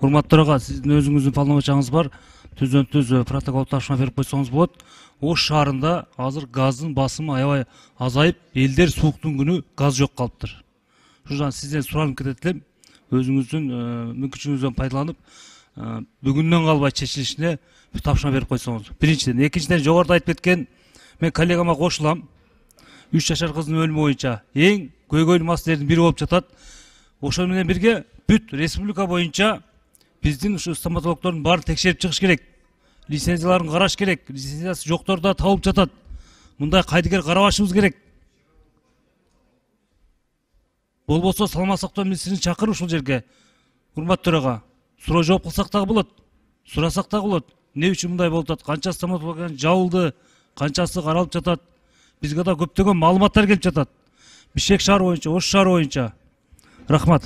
Урматтуу төрага, сиздин өзүңүздүн полномочияңыз бар. Түз протокол тапшырма берип койсоңуз болот. Ош шаарында азыр газдын басымы аябай азайып, элдер сууктун күнү газ жок калыптыр. Ушудан сизден суранып кетет элем, өзүңүздүн мүмкүнчүлүгүңүздөн пайдаланып, бүгүндөн калбай чечилишине тапшырма берип койсоңуз. Биринчиден, экинчиден, жогоруда айтып кеткен, мен коллегама кошулам. 3 жашар кыздын өлүмү боюнча эң көйгөйлүү маселелердин бири болуп жатат. Ошол менен бирге бүт республика боюнча биздин ушу стоматологдордун баарын текшерип чыгыш керек. Лицензияларын караш керек. Лицензиясы жоктор да табылып жатат. Мындай кайдыгер карабашыбыз керек. Болбосо саламат сактоо министрин чакырып ушул жерге. Урматтуу төрага, суроо жооп кылсак дагы болот. Сурасак дагы болот. Эмне үчүн мындай болуп жатат? Канча стоматолог жабылды? Канчасы каралып жатат? Бизге да көптөгөн маалыматтар келип жатат. Бишкек шаары боюнча, Ош шаары боюнча. Рахмат.